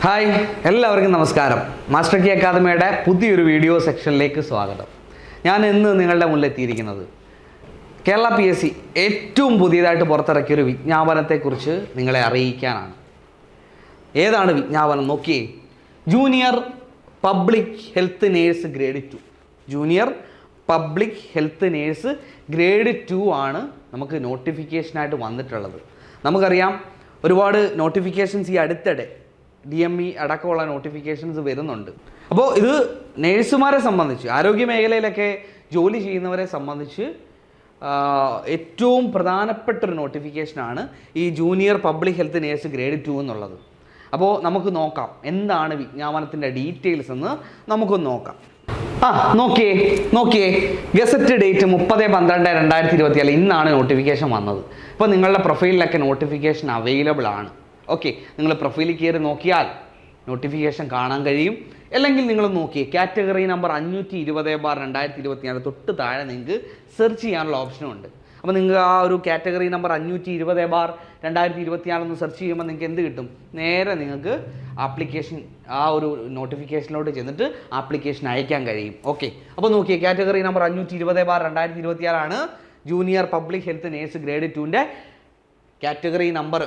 Hi എല്ലാവർക്കും നമസ്കാരം. Master key അക്കാദമിയുടെ പുതിയൊരു വീഡിയോ സെക്ഷനിലേക്ക് സ്വാഗതം. ഞാൻ ഇന്ന് നിങ്ങളുടെ മുന്നിൽ എത്തിയിരിക്കുന്നത് കേരള PSC ഏറ്റവും പുതിയതായിട്ട് പുറത്തിറക്കിയൊരു വിജ്ഞാപനത്തെക്കുറിച്ച് നിങ്ങളെ അറിയിക്കാനാണ്. ഏതാണ് വിജ്ഞാപനം? നോക്കിയേ, junior public health nurse grade 2. Junior public health nurse grade 2 ആണ് നമുക്ക് നോട്ടിഫിക്കേഷനായിട്ട് വന്നിട്ടുള്ളത്. നമുക്കറിയാം ഒരുപാട് നോട്ടിഫിക്കേഷൻസ് ഈ അടുത്തിടെ DME അടക്കമുള്ള നോട്ടിഫിക്കേഷൻസ് വരുന്നുണ്ട്. അപ്പോൾ ഇത് നേഴ്സുമാരെ സംബന്ധിച്ച്, ആരോഗ്യ മേഖലയിലൊക്കെ ജോലി ചെയ്യുന്നവരെ സംബന്ധിച്ച് ഏറ്റവും പ്രധാനപ്പെട്ടൊരു നോട്ടിഫിക്കേഷനാണ് ഈ junior public health nurse grade 2 എന്നുള്ളത്. അപ്പോൾ നമുക്ക് നോക്കാം എന്താണ് വിജ്ഞാപനത്തിൻ്റെ ഡീറ്റെയിൽസ് എന്ന് നമുക്കൊന്ന് നോക്കാം. നോക്കിയേ ഗസറ്റ് ഡേറ്റ് 30/12/2024 ഇന്നാണ് നോട്ടിഫിക്കേഷൻ വന്നത്. അപ്പോൾ നിങ്ങളുടെ പ്രൊഫൈലിലൊക്കെ നോട്ടിഫിക്കേഷൻ അവൈലബിൾ ആണ്. ഓക്കെ, നിങ്ങൾ പ്രൊഫൈലിൽ കയറി നോക്കിയാൽ നോട്ടിഫിക്കേഷൻ കാണാൻ കഴിയും. അല്ലെങ്കിൽ നിങ്ങൾ നോക്കിയേ കാറ്റഗറി നമ്പർ 520/2024 തൊട്ട് താഴെ നിങ്ങൾക്ക് സെർച്ച് ചെയ്യാനുള്ള ഓപ്ഷനും ഉണ്ട്. അപ്പോൾ നിങ്ങൾക്ക് ആ ഒരു കാറ്റഗറി നമ്പർ 520/2024 ഒന്ന് സെർച്ച് ചെയ്യുമ്പോൾ നിങ്ങൾക്ക് എന്ത് കിട്ടും? നേരെ നിങ്ങൾക്ക് ആപ്ലിക്കേഷൻ ആ ഒരു നോട്ടിഫിക്കേഷനിലോട്ട് ചെന്നിട്ട് ആപ്ലിക്കേഷൻ അയക്കാൻ കഴിയും. ഓക്കെ, അപ്പോൾ നോക്കിയേ കാറ്റഗറി നമ്പർ 520/2024 ആണ് junior public health nurse grade 2ൻ്റെ കാറ്റഗറി നമ്പർ.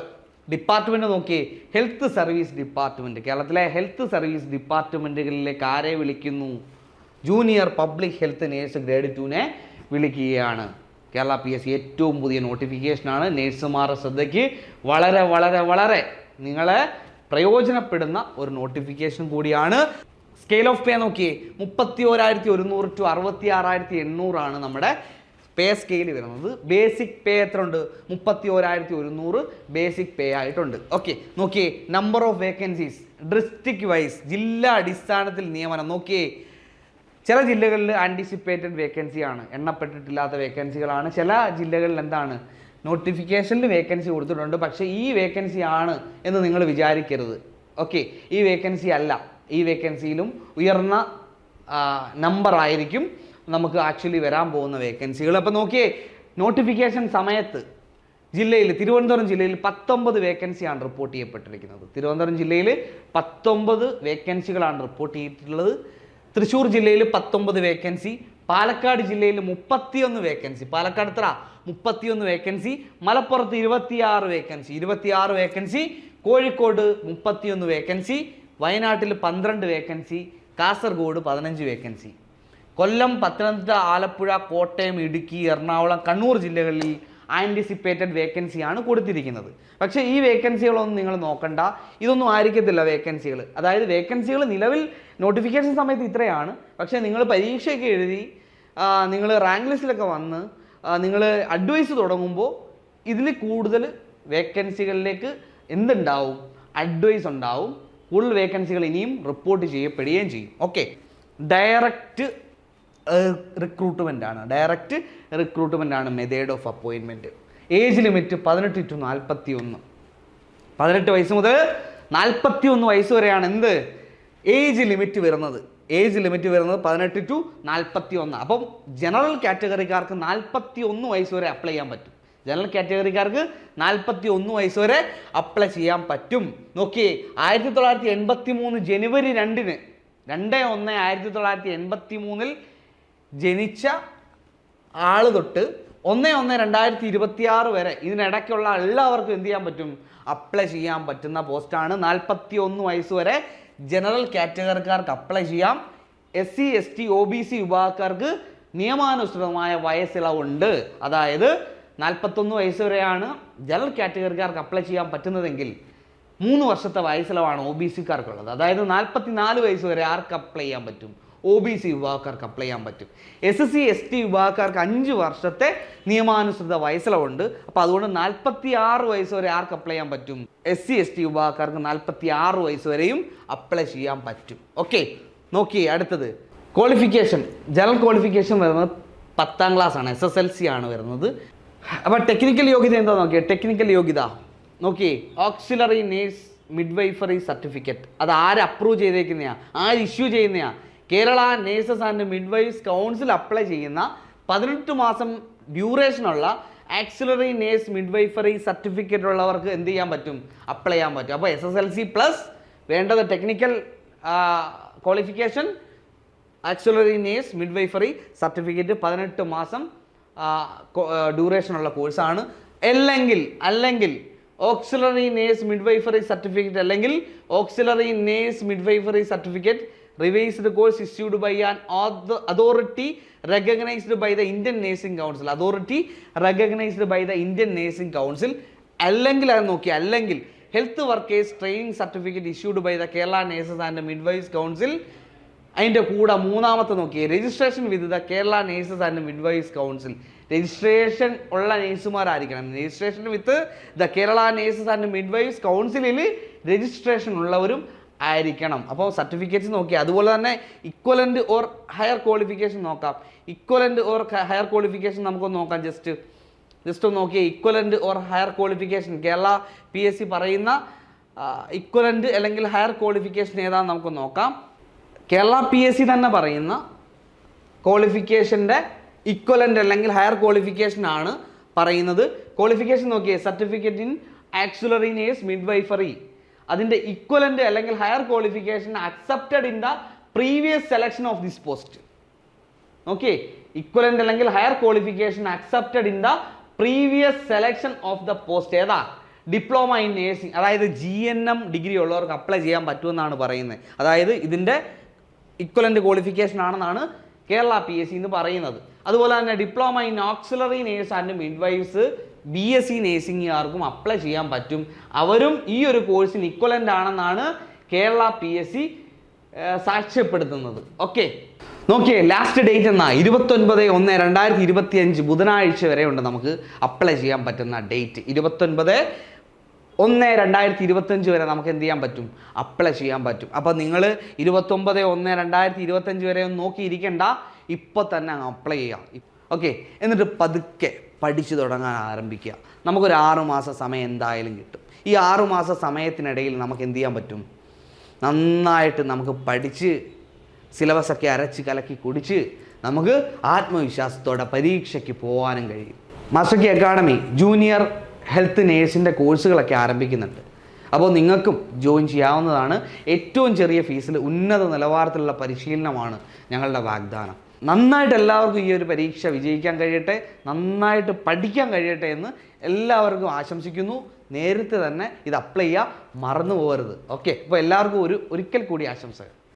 ഡിപ്പാർട്ട്മെൻറ്റ് നോക്കിയേ, ഹെൽത്ത് സർവീസ് ഡിപ്പാർട്ട്മെൻറ്റ്. കേരളത്തിലെ ഹെൽത്ത് സർവീസ് ഡിപ്പാർട്ട്മെൻറ്റുകളിലേക്ക് ആരെ വിളിക്കുന്നു? Junior public health nurse grade 2നെ വിളിക്കുകയാണ്. കേരള PSC ഏറ്റവും പുതിയ നോട്ടിഫിക്കേഷനാണ്. നേഴ്സുമാരുടെ ശ്രദ്ധയ്ക്ക് വളരെ വളരെ വളരെ നിങ്ങളെ പ്രയോജനപ്പെടുന്ന ഒരു നോട്ടിഫിക്കേഷൻ കൂടിയാണ്. സ്കെയിൽ ഓഫ് പേ നോക്കിയേ, 31,100 to 66,800 ആണ് നമ്മുടെ പേ സ്കെയിൽ വരുന്നത്. ബേസിക് പേ എത്ര ഉണ്ട്? 31,100 ബേസിക് പേ ആയിട്ടുണ്ട്. ഓക്കെ, നോക്കിയേ number of vacancies district vice, ജില്ലാ അടിസ്ഥാനത്തിൽ നിയമനം. നോക്കിയേ, ചില ജില്ലകളിൽ ആൻറ്റിസിപ്പേറ്റഡ് വേക്കൻസിയാണ്, എണ്ണപ്പെട്ടിട്ടില്ലാത്ത വേക്കൻസികളാണ്. ചില ജില്ലകളിൽ എന്താണ് നോട്ടിഫിക്കേഷനിൽ വേക്കൻസി കൊടുത്തിട്ടുണ്ട്, പക്ഷേ ഈ വേക്കൻസി ആണ് എന്ന് നിങ്ങൾ വിചാരിക്കരുത്. ഓക്കെ, ഈ വേക്കൻസി അല്ല. ഈ വേക്കൻസിയിലും ഉയർന്ന നമ്പർ ആയിരിക്കും നമുക്ക് ആക്ച്വലി വരാൻ പോകുന്ന വേക്കൻസികൾ. അപ്പോൾ നോക്കിയേ, നോട്ടിഫിക്കേഷൻ സമയത്ത് തിരുവനന്തപുരം ജില്ലയിൽ 19 വേക്കൻസിയാണ് റിപ്പോർട്ട് ചെയ്യപ്പെട്ടിരിക്കുന്നത്. തിരുവനന്തപുരം ജില്ലയിൽ 19 വേക്കൻസികളാണ് റിപ്പോർട്ട് ചെയ്തിട്ടുള്ളത്. തൃശ്ശൂർ ജില്ലയിൽ 19 വേക്കൻസി, പാലക്കാട് ജില്ലയിൽ 31 വേക്കൻസി. പാലക്കാട് എത്ര? 31 വേക്കൻസി. മലപ്പുറത്ത് 26 വേക്കൻസി. കോഴിക്കോട് 31 വേക്കൻസി. വയനാട്ടിൽ 12 വേക്കൻസി. കാസർഗോഡ് 15 വേക്കൻസി. കൊല്ലം, പത്തനംതിട്ട, ആലപ്പുഴ, കോട്ടയം, ഇടുക്കി, എറണാകുളം, കണ്ണൂർ ജില്ലകളിൽ ആൻറ്റിസിപ്പേറ്റഡ് വേക്കൻസിയാണ് കൊടുത്തിരിക്കുന്നത്. പക്ഷേ ഈ വേക്കൻസികളൊന്നും നിങ്ങൾ നോക്കണ്ട, ഇതൊന്നും ആയിരിക്കത്തില്ല വേക്കൻസികൾ. അതായത് വേക്കൻസികൾ നിലവിൽ നോട്ടിഫിക്കേഷൻ സമയത്ത് ഇത്രയാണ്. പക്ഷേ നിങ്ങൾ പരീക്ഷയൊക്കെ എഴുതി നിങ്ങൾ റാങ്ക് ലിസ്റ്റിലൊക്കെ വന്ന് നിങ്ങൾ അഡ്വൈസ് തുടങ്ങുമ്പോൾ ഇതിൽ കൂടുതൽ വേക്കൻസികളിലേക്ക് എന്തുണ്ടാവും? അഡ്വൈസ് ഉണ്ടാവും. കൂടുതൽ വേക്കൻസികൾ ഇനിയും റിപ്പോർട്ട് ചെയ്യപ്പെടുകയും ചെയ്യും. ഓക്കെ, ഡയറക്റ്റ് റിക്രൂട്ട്മെൻ്റ് ആണ് method of appointment. Age limit 18 to 41. 18 വയസ്സ് മുതൽ 41 വയസ്സ് വരെയാണ് എന്ത് ഏജ് ലിമിറ്റ് വരുന്നത്. 18 to 41. അപ്പം ജനറൽ കാറ്റഗറിക്കാർക്ക് 41 വയസ്സ് വരെ അപ്ലൈ ചെയ്യാൻ പറ്റും. 41 വയസ്സ് വരെ അപ്ലൈ ചെയ്യാൻ പറ്റും. നോക്കിയേ, 1983 ജനുവരി 2/1/1983 ജനിച്ച ആൾ തൊട്ട് 1/1/2026 വരെ ഇതിനിടയ്ക്കുള്ള എല്ലാവർക്കും എന്ത് ചെയ്യാൻ പറ്റും? അപ്ലൈ ചെയ്യാൻ പറ്റുന്ന പോസ്റ്റാണ്. 41 വയസ്സ് വരെ ജനറൽ കാറ്റഗറിക്കാർക്ക് അപ്ലൈ ചെയ്യാം. SC ST OBC വിഭാഗക്കാർക്ക് നിയമാനുസൃതമായ വയസ്സിളവുണ്ട്. അതായത് 41 വയസ്സ് വരെയാണ് ജനറൽ കാറ്റഗറിക്കാർക്ക് അപ്ലൈ ചെയ്യാൻ പറ്റുന്നതെങ്കിൽ 3 വർഷത്തെ വയസ്സിളവാണ് OBCക്കാർക്കുള്ളത്. അതായത് 44 വയസ്സ് വരെ ആർക്ക് അപ്ലൈ ചെയ്യാൻ പറ്റും? OBC വിഭാഗക്കാർക്ക് അപ്ലൈ ചെയ്യാൻ പറ്റും. SC ST വിഭാഗക്കാർക്ക് 5 വർഷത്തെ നിയമാനുസൃത വയസ്സിളവുണ്ട്. അപ്പോൾ അതുകൊണ്ട് 46 വയസ്സ് വരെ ആർക്ക് അപ്ലൈ ചെയ്യാൻ പറ്റും? SC ST വിഭാഗക്കാർക്ക് 46 വയസ്സ് വരെയും അപ്ലൈ ചെയ്യാൻ പറ്റും. ഓക്കെ, നോക്കിയേ അടുത്തത് ക്വാളിഫിക്കേഷൻ. ജനറൽ ക്വാളിഫിക്കേഷൻ വരുന്നത് 10ാം ക്ലാസ് ആണ്, SSLC ആണ് വരുന്നത്. അപ്പോൾ ടെക്നിക്കൽ യോഗ്യത എന്താ നോക്കിയേ? ടെക്നിക്കൽ യോഗ്യത നോക്കിയേ, ഓക്സിലറി നേഴ്സ് മിഡ്വൈഫറി സർട്ടിഫിക്കറ്റ്. അത് ആര് അപ്രൂവ് ചെയ്തേക്കുന്നതാണ്? ആര് ഇഷ്യൂ ചെയ്യുന്നതാണ്? Kerala nurses and midwives council apply ചെയ്യുന്ന 18 മാസം ഡ്യൂറേഷനുള്ള ആക്സിലറി നേഴ്സ് മിഡ്വൈഫറി സർട്ടിഫിക്കറ്റ് ഉള്ളവർക്ക് എന്ത് ചെയ്യാൻ പറ്റും? അപ്ലൈ ചെയ്യാൻ പറ്റും. അപ്പോൾ SSLC പ്ലസ് വേണ്ടത് technical qualification, auxiliary nurse midwifery certificate, 18 മാസം ഡ്യൂറേഷനുള്ള കോഴ്സാണ്. അല്ലെങ്കിൽ ഓക്സിലറി നേഴ്സ് മിഡ്വൈഫറി സർട്ടിഫിക്കറ്റ് അല്ലെങ്കിൽ auxiliary nurse midwifery certificate revised course issued by an authority recognized by the Indian Nursing Council, authority recognized by the Indian Nursing Council. അല്ലെങ്കിൽ അത് നോക്കി, അല്ലെങ്കിൽ health workers training certificate issued by the Kerala nurses and midwives council. അതിൻ്റെ കൂടെ മൂന്നാമത്തെ നോക്കിയേ, registration with the Kerala nurses and midwives council. Registration ഉള്ള നേഴ്സുമാരായിരിക്കണം. Registration with the Kerala nurses and midwives കൗൺസിലിൽ രജിസ്ട്രേഷൻ ഉള്ളവരും ആയിരിക്കണം. അപ്പോൾ സർട്ടിഫിക്കറ്റ്സ് നോക്കി. അതുപോലെ തന്നെ ഇക്വലൻ്റ് ഓർ ഹയർ ക്വാളിഫിക്കേഷൻ നോക്കാം. ഇക്വലൻ്റ് ഓർ ഹയർ ക്വാളിഫിക്കേഷൻ നമുക്കൊന്ന് നോക്കാം. ജസ്റ്റ് ഒന്ന് നോക്കിയേ. Equivalent or higher qualification Kerala PSC പറയുന്ന ഇക്വലൻ്റ് അല്ലെങ്കിൽ ഹയർ ക്വാളിഫിക്കേഷൻ ഏതാണെന്ന് നമുക്ക് നോക്കാം. കേരള PSC തന്നെ പറയുന്ന ക്വാളിഫിക്കേഷൻ്റെ ഇക്വലൻ്റ് അല്ലെങ്കിൽ ഹയർ ക്വാളിഫിക്കേഷൻ ആണ് പറയുന്നത്. ക്വാളിഫിക്കേഷൻ നോക്കിയേ, certificate in auxiliary nurse midwifery. അതിൻ്റെ ഇക്വലൻ്റ് അല്ലെങ്കിൽ higher qualification accepted in the previous selection of this post. Okay, equivalent അല്ലെങ്കിൽ higher qualification accepted in the previous selection of the post. ഏതാ? Diploma in nursing. അതായത് GNM degree ഉള്ളവർക്ക് apply ചെയ്യാൻ പറ്റുമെന്നാണ് പറയുന്നത്. അതായത് ഇതിൻ്റെ ഇക്വലൻ്റ് ക്വാളിഫിക്കേഷൻ ആണെന്നാണ് കേരള PSC എന്ന് പറയുന്നത്. അതുപോലെ തന്നെ diploma in auxiliary nurse and midwives BSc നേഴ്സിംഗുകാർക്കും അപ്ലൈ ചെയ്യാൻ പറ്റും. അവരും ഈ ഒരു കോഴ്സിന് ഇക്വലൻ്റ് ആണെന്നാണ് കേരള PSC സാക്ഷ്യപ്പെടുത്തുന്നത്. ഓക്കെ, നോക്കിയേ, ലാസ്റ്റ് ഡേറ്റ് എന്നാ 29/1/2025 ബുധനാഴ്ച വരെ ഉണ്ട് നമുക്ക് അപ്ലൈ ചെയ്യാൻ പറ്റുന്ന ഡേറ്റ്. 29/1/2025 വരെ നമുക്ക് എന്ത് ചെയ്യാൻ പറ്റും? അപ്ലൈ ചെയ്യാൻ പറ്റും. അപ്പോൾ നിങ്ങൾ 29/1/2025 വരെ ഒന്നും നോക്കിയിരിക്കേണ്ട, ഇപ്പോൾ തന്നെ അങ്ങ് അപ്ലൈ ചെയ്യാം. ഓക്കെ, എന്നിട്ട് പതുക്കെ പഠിച്ചു തുടങ്ങാൻ ആരംഭിക്കുക. നമുക്കൊരു 6 മാസ സമയം എന്തായാലും കിട്ടും. ഈ 6 മാസ സമയത്തിനിടയിൽ നമുക്ക് എന്ത് ചെയ്യാൻ പറ്റും? നന്നായിട്ട് നമുക്ക് പഠിച്ച് സിലബസൊക്കെ അരച്ച് കലക്കി കുടിച്ച് നമുക്ക് ആത്മവിശ്വാസത്തോടെ പരീക്ഷയ്ക്ക് പോകാനും കഴിയും. Master key academy junior health നേഴ്സിൻ്റെ കോഴ്സുകളൊക്കെ ആരംഭിക്കുന്നുണ്ട്. അപ്പോൾ നിങ്ങൾക്കും ജോയിൻ ചെയ്യാവുന്നതാണ്. ഏറ്റവും ചെറിയ ഫീസിൽ ഉന്നത നിലവാരത്തിലുള്ള പരിശീലനമാണ് ഞങ്ങളുടെ വാഗ്ദാനം. നന്നായിട്ട് എല്ലാവർക്കും ഈ ഒരു പരീക്ഷ വിജയിക്കാൻ കഴിയട്ടെ, നന്നായിട്ട് പഠിക്കാൻ കഴിയട്ടെ എന്ന് എല്ലാവർക്കും ആശംസിക്കുന്നു. നേരത്തെ തന്നെ ഇത് അപ്ലൈ ചെയ്യുക, മറന്നു പോകരുത്. ഓക്കെ, അപ്പോൾ എല്ലാവർക്കും ഒരിക്കൽ കൂടി ആശംസകൾ.